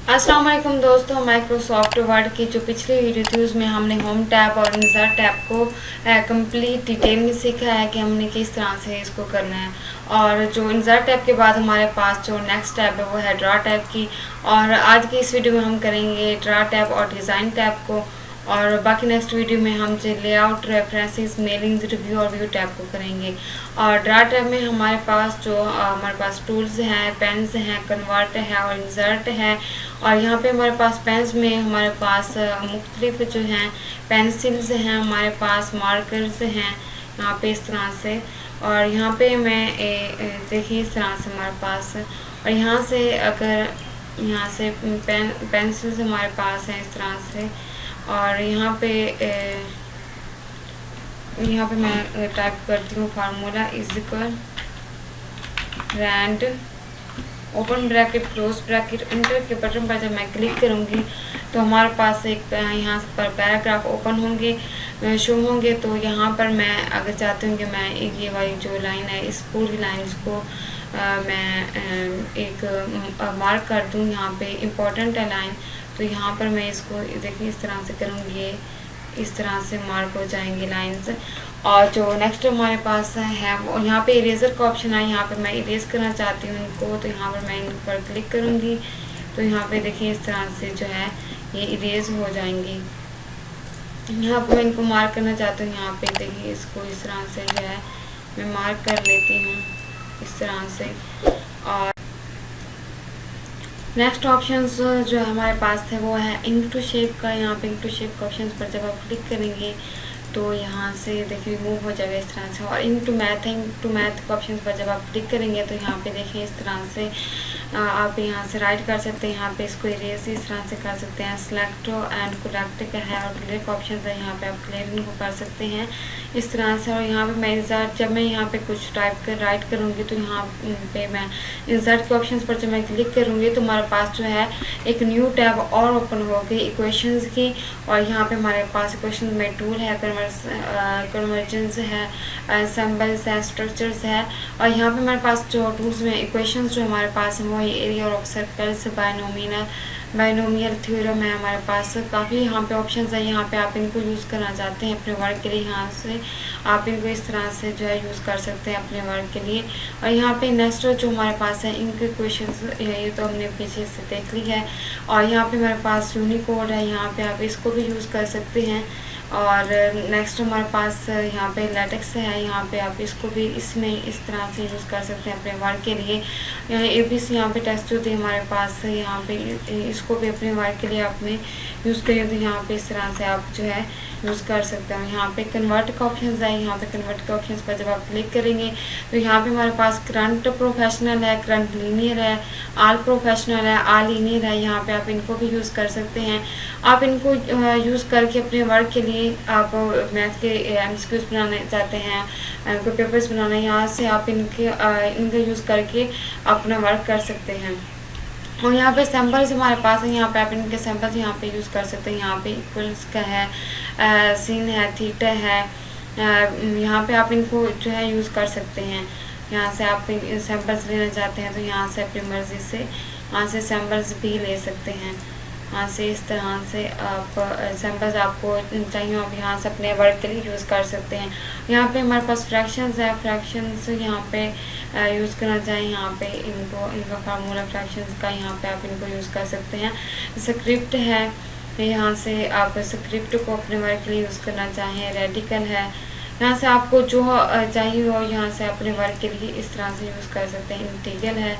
अस्सलाम वालेकुम दोस्तों, माइक्रोसॉफ्ट वर्ड की जो पिछली वीडियो थी उसमें हमने होम टैब और इंसर्ट टैब को कंप्लीट डिटेल में सीखा है कि हमने किस तरह से इसको करना है। और जो इंसर्ट टैब के बाद हमारे पास जो नेक्स्ट टैब है वो है ड्रा टैब की। और आज की इस वीडियो में हम करेंगे ड्रा टैब और डिज़ाइन टैब को, और बाकी नेक्स्ट वीडियो में हम जो लेआउट, रेफरेंसेस, मेलिंग्स, रिव्यू और व्यू टैब को करेंगे। और ड्रा टैब में हमारे पास जो हमारे पास टूल्स हैं, पेन्स हैं, कन्वर्ट है और इंसर्ट है। और यहाँ पे हमारे पास पेन्स में हमारे पास मुख्तलिफ जो हैं पेंसिल्स हैं, हमारे पास मार्कर्स हैं यहाँ पे इस तरह से। और यहाँ पे मैं देखिए इस तरह से हमारे पास, और यहाँ से अगर यहाँ से पेंसिल्स हमारे पास हैं इस तरह से। और यहाँ पे मैं टाइप करती हूँ formula is equal rand open bracket close bracket. Enter के बटन पर जब मैं क्लिक करूँगी तो हमारे पास एक यहाँ पर पैराग्राफ ओपन होंगे, शो होंगे। तो यहाँ पर मैं अगर चाहती हूँ कि मैं ये वाली जो लाइन है इस पूरी लाइन को मैं एक मार्क कर दूँ, यहाँ पे इम्पोर्टेंट है लाइन। तो यहाँ पर मैं इसको देखिए इस तरह से करूँगी, इस तरह से मार्क हो जाएंगे लाइंस। और जो नेक्स्ट हमारे पास है वो यहाँ पे इरेजर का ऑप्शन है, यहाँ पे मैं इरेज करना चाहती हूँ इनको। तो यहाँ पर मैं इन पर क्लिक करूँगी तो यहाँ पे देखिए इस तरह से जो है ये इरेज हो जाएंगी। यहाँ पर मैं इनको मार्क करना चाहती हूँ, यहाँ पे देखिए इसको इस तरह से जो है मैं मार्क कर लेती हूँ इस तरह से। और नेक्स्ट ऑप्शन जो हमारे पास थे वो है इंक टू शेप का। यहाँ पे इंक टू शेप का ऑप्शन पर जब आप क्लिक करेंगे तो यहाँ से देखिए रिमूव हो जाएगा इस तरह से। और इंक टू मैथ के ऑप्शन पर जब आप क्लिक करेंगे तो यहाँ पे देखिए इस तरह से आप यहाँ से राइट कर सकते हैं, यहाँ पे इसको इरेज इस तरह से कर सकते हैं। सिलेक्ट एंड करेक्ट का है और क्लियर का ऑप्शन है, यहाँ पे आप क्लियर इनको कर सकते हैं इस तरह से। और यहाँ पे मैं इंसर्ट, जब मैं यहाँ पे कुछ राइट करूँगी तो यहाँ पे मैं इंसर्ट के ऑप्शन पर जब मैं क्लिक करूँगी तो हमारे पास जो है एक न्यू टैब और ओपन होगी इक्वेशंस की। और यहाँ पे हमारे पास इक्वेशन में टूल है, कन्वर्जेंस है, सिंबल्स है, स्ट्रक्चर्स है। और यहाँ पे हमारे पास जो टूल्स में इक्वेशंस जो हमारे पास है वो area of circles, binomial theorem है हमारे पास। काफ़ी यहाँ पे ऑप्शंस है, यहाँ पे आप इनको यूज़ करना चाहते हैं अपने वर्क के लिए, यहाँ से आप इनको इस तरह से जो है यूज़ कर सकते हैं अपने वर्क के लिए। और यहाँ पे नेक्स्ट जो हमारे पास है इनके क्वेश्चंस, ये तो हमने पीछे से देख ली है। और यहाँ पे हमारे पास यूनिकोड है, यहाँ पे आप इसको भी यूज़ कर सकते हैं। और नेक्स्ट हमारे पास यहाँ पे लेटेक्स है, यहाँ पे आप इसको भी इसमें इस तरह से यूज़ कर सकते हैं अपने वर्क के लिए। ABC यहाँ पे टेक्स्ट जो थी हमारे पास, यहाँ पे इसको भी अपने वर्क के लिए आपने यूज़ करिए तो यहाँ पे इस तरह से आप जो है यूज़ कर सकते हैं। यहाँ पे कन्वर्ट का ऑप्शन है, यहाँ पे कन्वर्ट के ऑप्शन पर जब आप क्लिक करेंगे तो यहाँ पे हमारे पास करंट प्रोफेशनल है, करंट लीनियर है, ऑल प्रोफेशनल है, ऑल लीनियर है। यहाँ पे आप इनको भी यूज़ कर सकते हैं। आप इनको यूज़ करके अपने वर्क के लिए आप मैथ के MCQs बनाने चाहते हैं, कोई पेपर्स बनाना है, यहाँ से आप इनका यूज़ करके अपना वर्क कर सकते हैं। और यहाँ पे सैम्पल्स हमारे पास है, यहाँ पे आप इनके सैम्पल्स यहाँ पे यूज़ कर सकते हैं। यहाँ पे इक्वल्स का है, सीन है, थीटा है, यहाँ पे आप इनको जो है यूज़ कर सकते हैं। यहाँ से आप सैम्पल्स लेना चाहते हैं तो यहाँ से अपनी मर्ज़ी से यहाँ से सैम्पल्स भी ले सकते हैं। यहाँ से इस तरह से आप सैम्पल्स आपको चाहिए आप यहाँ से अपने वर्क के लिए यूज़ कर सकते हैं। यहाँ पे हमारे पास फ्रैक्शंस है, फ्रैक्शंस यहाँ पे यूज़ करना चाहिए, यहाँ पे इनका फार्मूला फ्रैक्शंस का यहाँ पे आप इनको यूज़ कर सकते हैं। स्क्रिप्ट है, यहाँ से आप स्क्रिप्ट को अपने वर्क के लिए यूज़ करना चाहें। रेडिकल है, यहाँ से आपको जो चाहिए हो यहाँ से अपने वर्क के लिए इस तरह से यूज़ कर सकते हैं। इंटीग्रल है,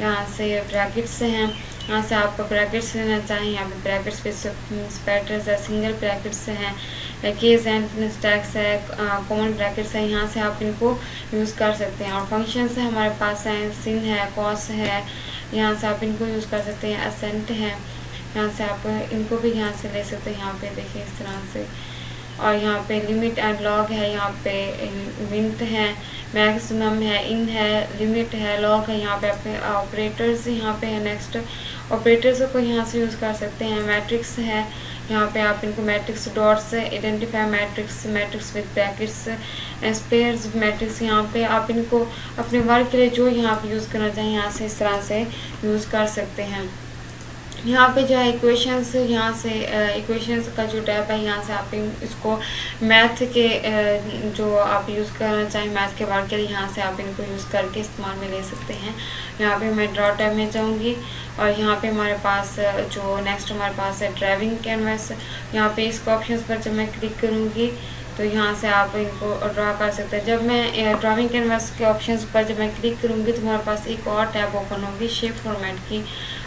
यहाँ से ब्रैकेट्स हैं, यहाँ से आप ब्रैकेट्स लेना चाहें, यहाँ पे ब्रैकेट्स विद स्पैटर्स है, सिंगल ब्रैकेट्स हैं, केस एंड स्टैक्स है, कॉमन ब्रैकेट्स है, यहाँ से आप इनको यूज़ कर सकते हैं। और फंक्शंस है हमारे पास हैं, सिन है, कॉस है, यहाँ से आप इनको यूज़ कर सकते हैं। असेंट है, यहाँ से आप इनको भी यहाँ से ले सकते हैं, यहाँ पे देखिए इस तरह से। और यहाँ पे लिमिट एंड लॉग है, यहाँ पे मिनट है, मैक्सिमम है, इन है, लिमिट है, लॉग है, यहाँ पे आपके ऑपरेटर्स यहाँ पे है। नेक्स्ट ऑपरेटर्स को यहाँ से यूज़ कर सकते हैं। मैट्रिक्स है, यहाँ पे आप इनको matrix dots, identify matrix, matrix with brackets, sparse matrix, यहाँ पे आप इनको अपने वर्क के लिए जो यहाँ पे यूज़ करना चाहिए यहाँ से इस तरह से यूज़ कर सकते हैं। यहाँ पे जो है इक्वेशंस, यहाँ से इक्वेशंस का जो टैब है यहाँ से आप इसको मैथ के जो आप यूज़ करना चाहें मैथ के वर्ड के लिए यहाँ से आप इनको यूज़ करके इस्तेमाल में ले सकते हैं। यहाँ पे मैं ड्रॉ टैब में जाऊँगी और यहाँ पे हमारे पास जो नेक्स्ट हमारे पास है ड्राइविंग कैनवास। यहाँ पे इसको ऑप्शन पर जब मैं क्लिक करूँगी तो यहाँ से आप इनको ड्रा कर सकते हैं। जब मैं ड्राइंग कैनवास के ऑप्शंस पर जब मैं क्लिक करूँगी तो हमारे पास एक और टैब ओपन होगी शेप फॉर्मेट की।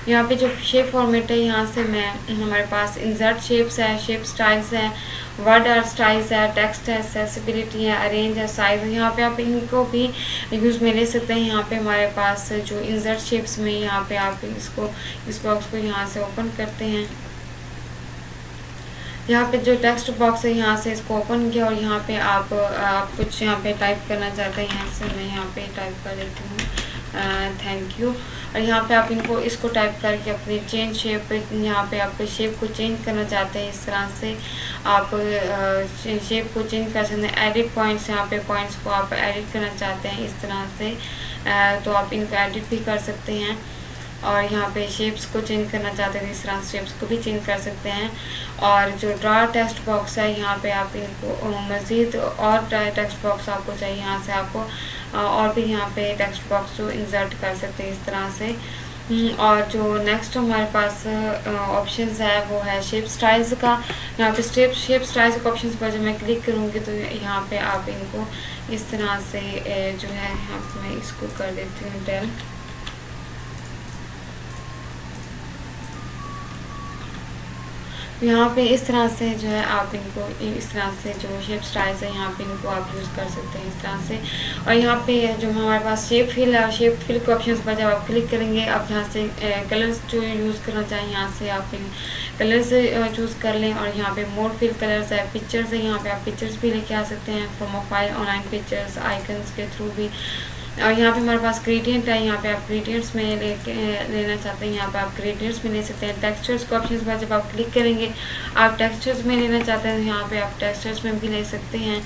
यहाँ पे जो शेप फॉर्मेट है यहाँ से मैं हमारे पास इंसर्ट शेप्स है, शेप स्टाइल्स है, वर्ड आर्ट स्टाइल्स है, टेक्स्ट है, एक्सेसिबिलिटी है, अरेंज है, साइज है। यहाँ पे आप इनको भी यूज़ में ले सकते हैं। यहाँ पे हमारे पास जो इंसर्ट शेप्स में यहाँ पे आप इसको इस बॉक्स को यहाँ से ओपन करते हैं। यहाँ पे जो टेक्स्ट बॉक्स है यहाँ से इसको ओपन किया और यहाँ पे आप कुछ यहाँ पे टाइप करना चाहते हैं। यहाँ से मैं यहाँ पे टाइप कर देती हूँ थैंक यू। और यहाँ पे आप इनको इसको टाइप करके अपनी चेंज शेप, यहाँ पे आप शेप को चेंज करना चाहते हैं इस तरह से आप शेप को चेंज कर सकते हैं। एडिट पॉइंट्स, यहाँ पे पॉइंट्स को आप एडिट करना चाहते हैं इस तरह से तो आप इनको एडिट भी कर सकते हैं। और यहाँ पे शेप्स को चेंज करना चाहते हैं इस तरह से शेप्स को भी चेंज कर सकते हैं। और जो ड्रा टेक्स्ट बॉक्स है यहाँ पे आप इनको मज़ीद और टेक्स्ट बॉक्स आपको चाहिए यहाँ से आपको और भी यहाँ पे टेक्स्ट बॉक्स जो इंसर्ट कर सकते हैं इस तरह से। और जो नेक्स्ट हमारे पास ऑप्शंस है वो है शेप स्टाइल्स का। यहाँ पे शेप स्टाइल्स के ऑप्शंस पर जब मैं क्लिक करूँगी तो यहाँ पे आप इनको इस तरह से जो है यहाँ पे मैं इसको कर देती हूँ टेल। यहाँ पे इस तरह से जो है आप इनको इस तरह से जो शेप स्टाइल्स है यहाँ पे इनको आप यूज़ कर सकते हैं इस तरह से। और यहाँ पे जो हमारे पास शेप फिल है, शेप फिल के ऑप्शन पर जब आप क्लिक करेंगे आप यहाँ से कलर्स जो यूज़ करना चाहें यहाँ से आप इन कलर्स चूज़ कर लें। और यहाँ पे मोर फिल कलर्स है, पिक्चर्स है, यहाँ पे आप पिक्चर्स भी लेके आ सकते हैं from a file, online pictures icons के थ्रू भी। और यहाँ पे हमारे पास ग्रेडियंट है, यहाँ पे आप ग्रेडियंट्स में लेना चाहते हैं यहाँ पे आप ग्रेडियंट्स में ले सकते हैं। टेक्सचर्स के ऑप्शन पर जब आप क्लिक करेंगे आप टेक्सचर्स में लेना चाहते हैं यहाँ पे आप टेक्सचर्स में भी ले सकते हैं।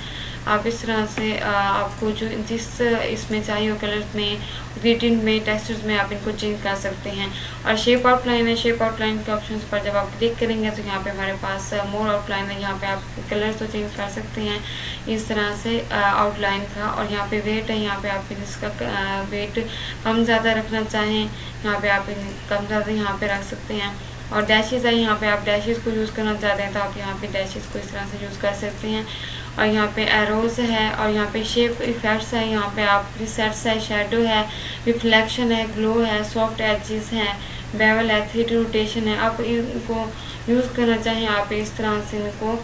आप इस तरह से आपको जो जिस इसमें चाहिए हो कलर्स में, ग्रेडियंट में, टेक्सचर्स में आप इनको चेंज कर सकते हैं। और शेप आउटलाइन है, शेप आउटलाइन के ऑप्शन पर जब आप क्लिक करेंगे तो यहाँ पे हमारे पास मोर आउटलाइन है, यहाँ पे आप कलर्स तो चेंज कर सकते हैं इस तरह से आउटलाइन का। और यहाँ पे वेट है, यहाँ पे आप इसका वेट कम ज़्यादा रखना चाहें यहाँ पे आप कम ज़्यादा यहाँ पे रख सकते हैं। और डैशेज़ है, यहाँ पे आप डैशेज़ को यूज़ करना चाहते हैं तो आप यहाँ पे डैशेज़ को इस तरह से यूज़ कर सकते हैं। और यहाँ पे एरोज़ है और यहाँ पे शेप इफेक्ट्स है, यहाँ पे आप रिसेट्स है, शेडो है, रिफ्लेक्शन है, ग्लो है, सॉफ्ट एजेस हैं, बेवल है, 3D रोटेशन है। आप इनको यूज़ करना चाहें आप इस तरह से इनको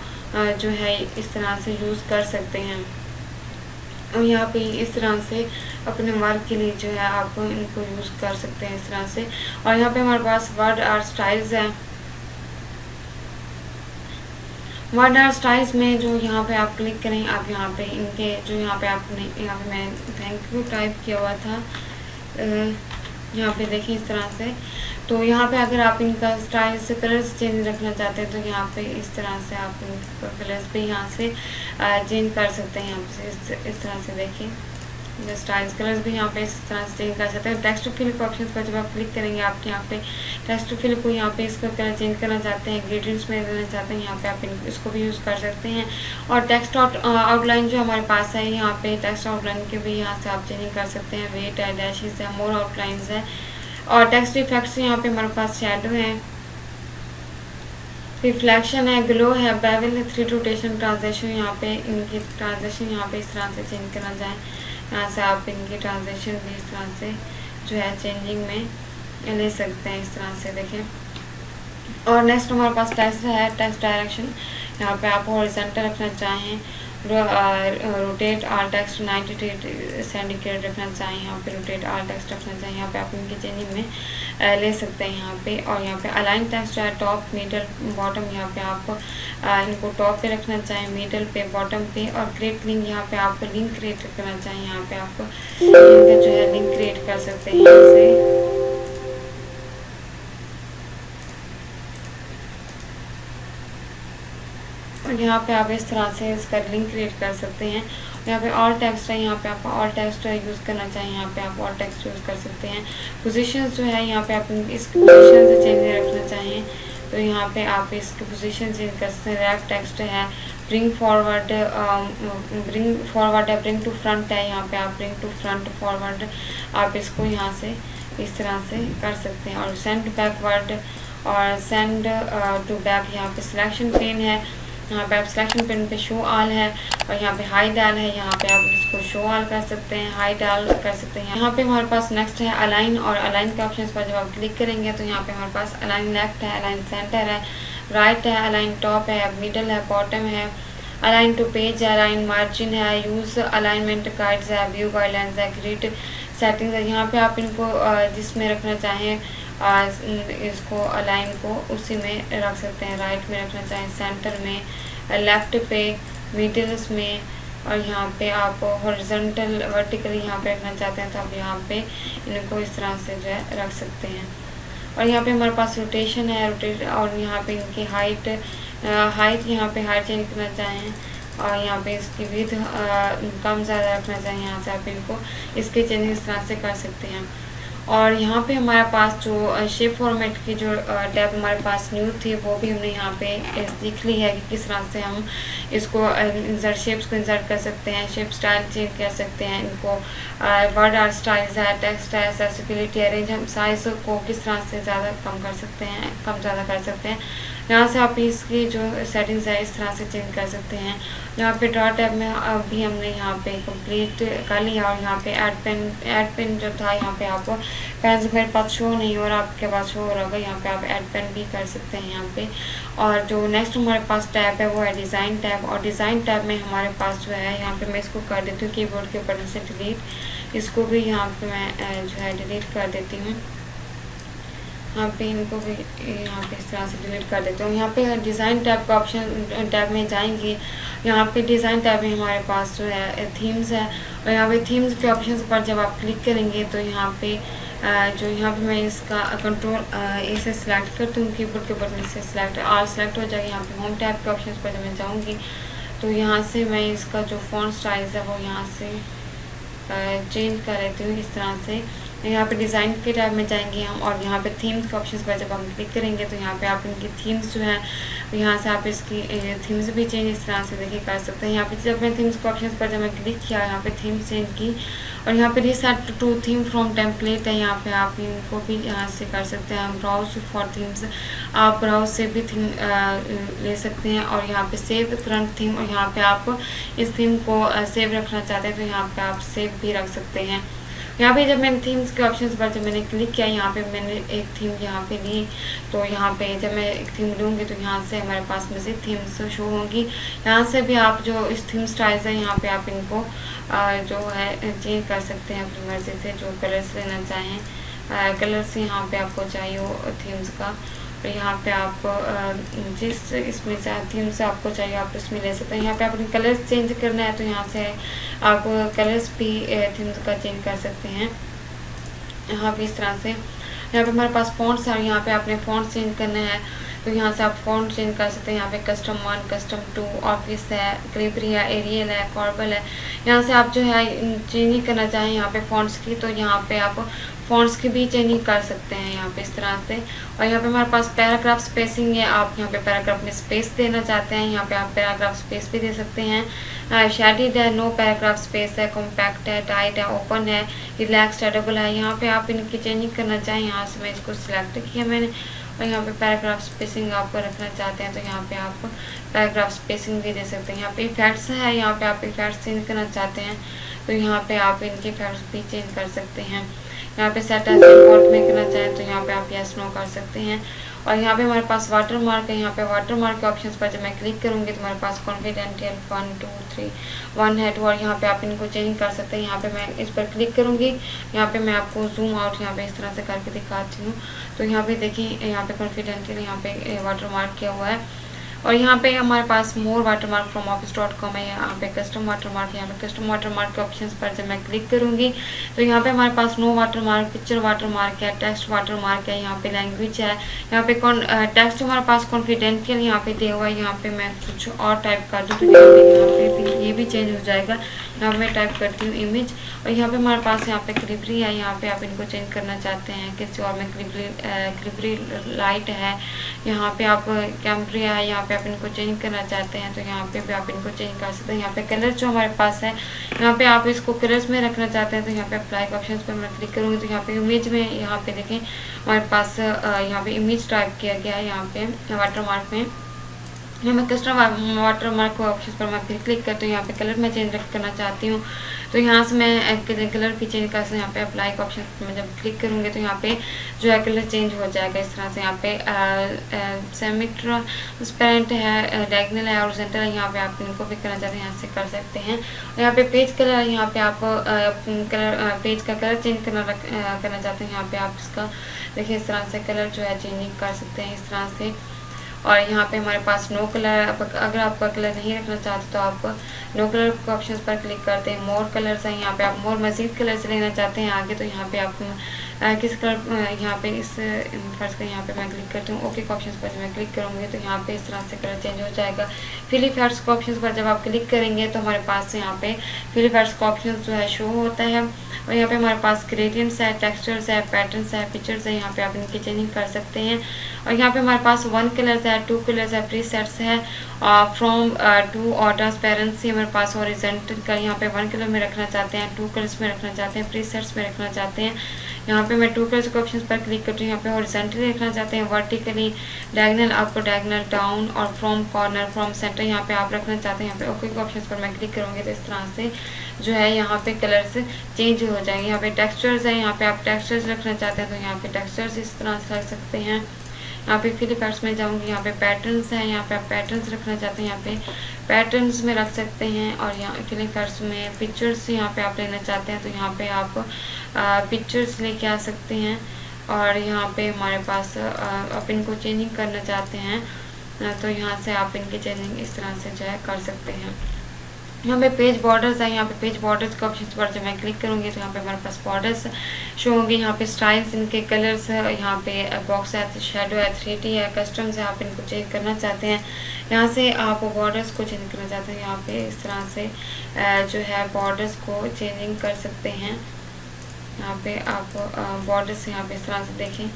जो है इस तरह से यूज़ कर सकते हैं। और यहाँ पे इस तरह से अपने वर्क के लिए जो है आप इनको यूज़ कर सकते हैं इस तरह से। और यहाँ पे हमारे पास वर्ड आर्ट स्टाइल्स है। वर्ड आर्ट स्टाइल्स में जो यहाँ पे आप क्लिक करें आप यहाँ पे इनके जो यहाँ पे आपने यहाँ पे मैं थैंक यू टाइप किया हुआ था यहाँ पे देखें इस तरह से। तो यहाँ पे अगर आप इनका स्टाइल से कलर्स चेंज रखना चाहते हैं तो यहाँ पे इस तरह से आप इनका कलर्स भी यहाँ से चेंज कर सकते हैं। यहाँ से इस तरह से देखिए जो स्टाइल्स कलर्स भी यहाँ पे इस तरह से चेंज कर सकते हैं। टेक्स्ट फिल के ऑप्शन पर जब आप क्लिक करेंगे आप यहाँ पे टेक्स्ट फिल को यहाँ पे इसका कलर चेंज करना चाहते हैं, ग्रेडियंट्स में देना चाहते हैं यहाँ पे आप इसको भी यूज़ कर सकते हैं। और टेक्स्ट आउटलाइन जो हमारे पास है यहाँ पे टेक्स्ट आउटलाइन के भी यहाँ से आप चेंजिंग कर सकते हैं। वेट है, डैशेस है, मोर आउटलाइंस है। और टेक्स्ट इफेक्ट्स यहाँ पे हमारे पास शेडो है, रिफ्लेक्शन है, ग्लो है, बेवल है, 3D रोटेशन, ट्रांजेक्शन यहाँ पे इनकी ट्रांजेक्शन यहाँ पे इस तरह से चेंज करना चाहें यहाँ से आप इनकी ट्रांजेक्शन भी इस तरह से जो है चेंजिंग में ले सकते हैं इस तरह से देखें। और नेक्स्ट हमारे पास टेक्स्ट है, टेक्स्ट डायरेक्शन। यहाँ पे आप हॉरिजॉन्टल रखना चाहें, रोटेट आल टेक्स्ट 90 सेंटीग्रेड रखना चाहें, यहाँ पे रोटेट आल टेक्स्ट रखना चाहें, यहाँ पे आप इनकी चेंजिंग में ले सकते हैं यहाँ पे। और यहाँ पे अलाइन टेक्स्ट है, टॉप, मिडल, बॉटम, यहाँ पे आप इनको टॉप पे रखना चाहें, मिडल पे, बॉटम पे। और क्रिएट लिंक, यहाँ पे आप लिंक क्रिएट करना चाहें, यहाँ पे आप इनका जो है लिंक क्रिएट कर सकते हैं यहाँ से। और यहाँ पे आप इस तरह से इसका लिंक क्रिएट कर सकते हैं। यहाँ पे ऑल टेक्स्ट है, यहाँ पे आप ऑल टेक्स्ट यूज़ करना चाहें यहाँ पे आप ऑल टेक्स्ट यूज़ कर सकते हैं। पोजीशंस जो है यहाँ पे आप इस पोजीशन से चेंज रखना चाहें यहाँ पे आप इसकी पोजीशन चेंज कर सकते हैं। रैप टेक्स्ट है, ब्रिंग फॉरवर्ड है, ब्रिंग टू फ्रंट है, यहाँ पे आप ब्रिंग टू फ्रंट फॉरवर्ड आप इसको यहाँ से इस तरह से कर सकते हैं। और सेंड बैकवर्ड और सेंड टू बैक, यहाँ पे सिलेक्शन पेन है, यहाँ पे आप सिलेक्शन पेन पे शो ऑल है, और यहाँ पे हाइड ऑल है, यहाँ पे आप इसको शो ऑल कर सकते हैं, हाइड ऑल कर सकते हैं। यहाँ पे हमारे पास नेक्स्ट है अलाइन, और अलाइन के ऑप्शन पर जब आप क्लिक करेंगे तो यहाँ पे हमारे पास अलाइन लेफ्ट है, अलाइन सेंटर है, राइट है, अलाइन टॉप है, मिडल है, बॉटम है, अलाइन टू पेज है, अलाइन मार्जिन है, यूज़ अलाइनमेंट गाइड्स है, व्यू गाइडलाइंस है, ग्रिड सेटिंग्स है। यहाँ पे आप इनको जिसमें रखना चाहें इसको अलाइन को उसी में रख सकते हैं। राइट में रखना चाहें, सेंटर में, लेफ्ट पे, मिडल्स में, और यहाँ पे आप हॉरिजॉन्टल वर्टिकली यहाँ पे रखना चाहते हैं तो आप यहाँ पे इनको इस तरह से जो है रख सकते हैं। और यहाँ पे हमारे पास रोटेशन है, और यहाँ पे इनकी हाइट यहाँ पे हाइट चेंज करना चाहें, और यहाँ पे इसकी विड्थ कम ज़्यादा रखना चाहिए, यहाँ से आप इनको इसके चेंज इस तरह से कर सकते हैं। और यहाँ पे हमारे पास जो शेप फॉर्मेट की जो टैब हमारे पास न्यू थी वो भी हमने यहाँ पे सीख ली है कि किस तरह से हम इसको इंसर्ट शेप्स को इंसर्ट कर सकते हैं, शेप स्टाइल चेंज कर सकते हैं, इनको वर्ड आर्ट स्टाइल्स है, टेक्स्ट है, एक्सेसिबिलिटी है, रेंज, हम साइज़ को किस तरह से ज़्यादा कम कर सकते हैं, कम ज़्यादा कर सकते हैं। यहाँ से आप इसकी जो सेटिंग्स है इस तरह से चेंज कर सकते हैं। यहाँ पे ड्रॉ टैब में अभी हमने यहाँ पे कंप्लीट कर लिया, और यहाँ पे ऐड पेन जो था यहाँ पे आप पेन मेरे पास शो नहीं हो रहा, आपके पास शो हो रहा होगा, यहाँ पे आप ऐड पेन भी कर सकते हैं यहाँ पे। और जो नेक्स्ट हमारे पास टैब है वो है डिज़ाइन टैब, और डिज़ाइन टैब में हमारे पास जो है यहाँ पे मैं इसको कर देती हूँ कीबोर्ड के बटन से डिलीट, इसको भी यहाँ पे मैं जो है डिलीट कर देती हूँ, यहाँ पे इनको भी यहाँ पे इस तरह से डिलीट कर देते हूँ। यहाँ पे डिज़ाइन टैब का ऑप्शन टैब में जाएंगे, यहाँ पे डिज़ाइन टैब में हमारे पास जो है थीम्स है, और यहाँ पे थीम्स के ऑप्शन पर जब आप क्लिक करेंगे तो यहाँ पे यहाँ पे मैं इसका कंट्रोल ए से सिलेक्ट करती हूँ, कीबोर्ड के बटन से सिलेक्ट ऑल सेलेक्ट हो जाएगा। यहाँ पे होम टैब के ऑप्शन पर जब मैं जाऊँगी तो यहाँ से मैं इसका जो फ़ॉन्ट स्टाइल्स है वो यहाँ से चेंज कर लेती हूँ इस तरह से। यहाँ पे डिज़ाइन के टैब में जाएंगे हम, और यहाँ पे थीम्स के ऑप्शंस पर जब हम क्लिक करेंगे तो यहाँ पे आप इनकी थीम्स जो है यहाँ से आप इसकी थीम्स भी चेंज इस तरह से देखिए कर सकते हैं। यहाँ पे जब मैं थीम्स के ऑप्शंस पर जब मैं क्लिक किया यहाँ पे थीम्स चेंज की, और यहाँ पे reset to theme from template है, यहाँ पे आप इनको भी यहाँ से कर सकते हैं। ब्राउज फॉर थीम्स, आप ब्राउज से भी थीम ले सकते हैं, और यहाँ पे सेव करंट थीम, और यहाँ पे आप इस थीम को सेव रखना चाहते हैं तो यहाँ पे आप सेव भी रख सकते हैं। यहाँ पे जब मैंने थीम्स के ऑप्शंस पर जब मैंने क्लिक किया यहाँ पे मैंने एक थीम यहाँ पे ली, तो यहाँ पे जब मैं एक थीम लूँगी तो यहाँ से हमारे पास मज़ीद थीम्स शो होंगी। यहाँ से भी आप जो इस थीम स्टाइल्स है यहाँ पे आप इनको जो है चेंज कर सकते हैं अपनी मर्ज़ी से, जो कलर्स लेना चाहें कलर्स यहाँ पे आपको चाहिए हो थीम्स का, और यहाँ पे आप जिस इसमें थीम से आपको चाहिए आप इसमें ले सकते हैं। यहाँ पे आप अपने कलर्स चेंज करना है तो यहाँ से आप कलर्स भी थीम्स का चेंज कर सकते हैं। यहाँ पे इस तरह से यहाँ पे हमारे पास फ़ॉन्ट्स है, यहाँ पे आपने फ़ॉन्ट चेंज करना है तो यहाँ से आप फ़ॉन्ट चेंज कर सकते हैं। यहाँ पे कस्टम 1, कस्टम 2, ऑफिस है, क्लिपरी है, एरियल है, कॉर्बल है। यहाँ से आप जो है चेंजिंग करना चाहें यहाँ पे फ़ॉन्ट्स की तो यहाँ पे आप फ़ॉन्ट्स की भी चेंजिंग कर सकते हैं यहाँ पे इस तरह से। और यहाँ पे हमारे पास पैराग्राफ स्पेसिंग है, आप यहाँ पे पैराग्राफ में स्पेस देना चाहते हैं यहाँ पे आप पैराग्राफ स्पेस भी दे सकते हैं। शेडिड है, नो पैराग्राफ स्पेस है, कॉम्पैक्ट है, टाइट है, ओपन है, रिलैक्स है, डबल है। यहाँ पे आप इनकी चेंजिंग करना चाहें, यहाँ से मैं इसको सिलेक्ट किया मैंने, और यहाँ पे पैराग्राफ स्पेसिंग आपको रखना चाहते हैं तो यहाँ पे आप पैराग्राफ स्पेसिंग भी दे सकते हैं। यहाँ पे इफेक्ट्स है, यहाँ पे आप इफेक्ट्स चेंज करना चाहते हैं तो यहाँ पे आप इनके इफेक्ट्स भी चेंज कर सकते हैं। यहाँ पे सेट एज इम्पोर्ट में करना चाहें तो यहाँ पे आप यस नो कर सकते हैं। और यहाँ पे हमारे पास वाटर मार्क है, यहाँ पे वाटर मार्क के ऑप्शंस पर जब मैं क्लिक करूँगी तो हमारे पास कॉन्फिडेंशियल 1 2 3 1 है 2, और यहाँ पे आप इनको चेंज कर सकते हैं। यहाँ पे मैं इस पर क्लिक करूँगी, यहाँ पे मैं आपको जूम आउट यहाँ पे इस तरह से करके दिखाती हूँ। तो यहाँ पे देखिए यहाँ पे कॉन्फिडेंशियल यहाँ पे वाटर मार्क किया हुआ है। और यहाँ पे हमारे पास मोर वाटरमार्क फ्रॉम office.com है, यहाँ पे कस्टम वाटरमार्क है। यहाँ पे कस्टम वाटरमार्क के ऑप्शंस पर जब मैं क्लिक करूँगी तो यहाँ पे हमारे पास नो वाटरमार्क, पिक्चर वाटरमार्क है, टेक्स्ट वाटरमार्क है, यहाँ पे लैंग्वेज है, यहाँ पे टेक्स्ट हमारे पास कॉन्फिडेंशियल यहाँ पे दिया हुआ है। यहाँ पे मैं कुछ और टाइप कर दूँ तो यहाँ पे भी ये भी चेंज हो जाएगा। यहाँ पे मैं टाइप करती हूँ इमेज, और यहाँ पे हमारे पास यहाँ पे क्लिपरी है, यहाँ पे आप इनको चेंज करना चाहते हैं किसी और में क्लिपरी लाइट है, यहाँ पे आप कैम्ब्रिया है, यहाँ पे आप इनको चेंज करना चाहते हैं तो यहाँ पे भी आप इनको चेंज कर सकते हैं। यहाँ पे कलर जो हमारे पास है, यहाँ पे आप इसको कलर्स में रखना चाहते हैं तो यहाँ पे अप्लाई के ऑप्शन पर मैं क्लिक करूँगी तो यहाँ पे इमेज में यहाँ पे देखें हमारे पास यहाँ पे इमेज टाइप किया गया है। यहाँ पे वाटर मार्क में मैं कस्टम वाटर मार्क ऑप्शन पर मैं फिर क्लिक करती हूँ। यहाँ पे कलर मैं चेंज करना चाहती हूँ तो यहाँ से मैं कलर भी चेंज कर सकती हूँ। यहाँ पे अप्लाई का ऑप्शन पर मैं जब क्लिक करूँगी तो यहाँ पे जो है कलर चेंज हो जाएगा इस तरह से। यहाँ पे सेमी ट्रांसपेरेंट है, डायगोनल है, हॉरिजॉन्टल है, यहाँ पे आप इनको भी करना चाहते हैं यहाँ से कर सकते हैं। और यहाँ पे पेज कलर है, यहाँ पे आप पेज का कलर चेंज करना चाहते हैं, यहाँ पे आप इसका देखिए इस तरह से कलर जो है चेंजिंग कर सकते हैं इस तरह से। और यहाँ पे हमारे पास नो कलर, अगर आपका कलर नहीं रखना चाहते तो आप नो कलर के ऑप्शन पर क्लिक करते हैं। मोर कलर्स हैं, यहाँ पे आप मोर मजीद कलर से लेना चाहते हैं आगे तो यहाँ पे आप किस कलर, यहाँ पे इस फर्स्ट का यहाँ पे मैं क्लिक करती हूँ। ओके के ऑप्शन पर मैं क्लिक करूँगी तो यहाँ पे इस तरह से कलर चेंज हो जाएगा। फिल इफेक्ट्स के ऑप्शन पर जब आप क्लिक करेंगे तो हमारे पास यहाँ पे फिल इफेक्ट्स का ऑप्शन जो है शो होता है। और यहाँ पे हमारे पास ग्रेडियंट्स है, टेक्सचर्स है, पैटर्न्स है, पिक्चर्स है, यहाँ पे आप इनकी चेंजिंग कर सकते हैं। और यहाँ पे हमारे पास 1 कलर्स है, 2 कलर्स है, प्रीसेट्स है, फ्रॉम टू और ट्रांसपेरेंसी हमारे पास हॉरिजॉन्टल का यहाँ पे 1 कलर में रखना चाहते हैं, 2 कलर्स में रखना चाहते हैं, प्रीसेट्स में रखना चाहते हैं। यहाँ पे मैं 2 कलर्स के ऑप्शन पर क्लिक करती हूँ। यहाँ पे हॉरिजॉन्टली रखना चाहते हैं, vertically, diagonal up, diagonal down और फ्रॉम कॉर्नर, फ्रॉम सेंटर यहाँ पे आप रखना चाहते हैं। यहाँ पे ओके के ऑप्शन पर मैं क्लिक करूँगी तो इस तरह से जो है यहाँ पे कलर्स चेंज हो जाएंगे। यहाँ पे टेक्सचर्स है, यहाँ पे आप टेक्सचर्स रखना चाहते हैं तो यहाँ पे टेक्सचर्स इस तरह से रख सकते हैं। यहाँ पे फिल इफेक्ट्स में जाऊँगी, यहाँ पे पैटर्न्स हैं, यहाँ पे आप पैटर्न्स रखना चाहते हैं यहाँ पे पैटर्न्स में रख सकते हैं। और यहाँ फिल इफेक्ट्स में पिक्चर्स यहाँ पे आप लेना चाहते हैं तो यहाँ पे आप पिक्चर्स लेके आ सकते हैं। और यहाँ पे हमारे पास आप इनको चेंजिंग करना चाहते हैं तो यहाँ से आप इनकी चेंजिंग इस तरह से जो है कर सकते हैं। यहाँ पे पेज बॉर्डर्स है, यहाँ पे पेज बॉर्डर्स के ऑप्शन पर जब मैं क्लिक करूँगी तो यहाँ पे हमारे पास बॉर्डर्स शो होंगे। यहाँ पे स्टाइल्स, इनके कलर्स है, यहाँ पे बॉक्स है, शेडो है, 3D है, कस्टम्स है, आप इनको चेंज करना चाहते हैं। यहाँ से आप बॉर्डर्स को चेंज करना चाहते हैं, यहाँ पे इस तरह से जो है बॉर्डर्स को चेंजिंग कर सकते हैं। यहाँ पे आप बॉर्डर्स यहाँ पे इस तरह से देखें,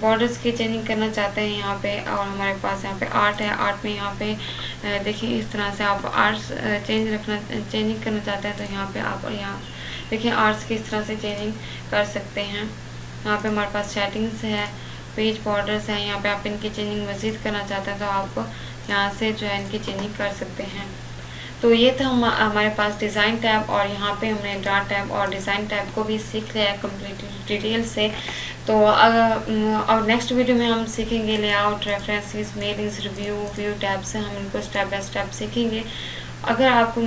बॉर्डर्स की चेंजिंग करना चाहते हैं यहाँ पे। और हमारे पास यहाँ पे आर्ट है, आर्ट में यहाँ पे देखिए इस तरह से आप आर्ट्स चेंजिंग करना चाहते हैं तो यहाँ पे आप यहाँ देखिए आर्ट्स की इस तरह से चेंजिंग कर सकते हैं। यहाँ पे हमारे पास सेटिंग्स है, पेज बॉर्डर्स हैं, यहाँ पे आप इनकी चेंजिंग मज़ीद करना चाहते हैं तो आप यहाँ से जो है इनकी चेंजिंग कर सकते हैं। तो ये था हमारे पास डिज़ाइन टैब और यहाँ पे हमने डार्ट टैब और डिज़ाइन टैब को भी सीख लिया है कंप्लीट डिटेल से। तो और नेक्स्ट वीडियो में हम सीखेंगे layout, references, mailings, review, view tab से हम इनको स्टेप बाय स्टेप सीखेंगे। अगर आप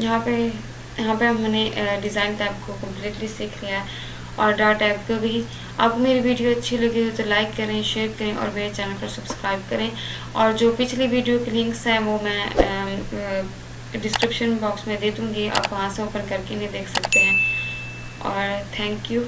यहाँ पे हमने डिज़ाइन टैब को कम्प्लीटली सीख लिया है और डार्ट टैब को भी। आपको मेरी वीडियो अच्छी लगी हो तो लाइक करें, शेयर करें और मेरे चैनल को सब्सक्राइब करें। और जो पिछली वीडियो के लिंक्स हैं वो मैं डिस्क्रिप्शन बॉक्स में दे दूँगी, आप वहाँ से ओपन करके इन्हें देख सकते हैं। और थैंक यू।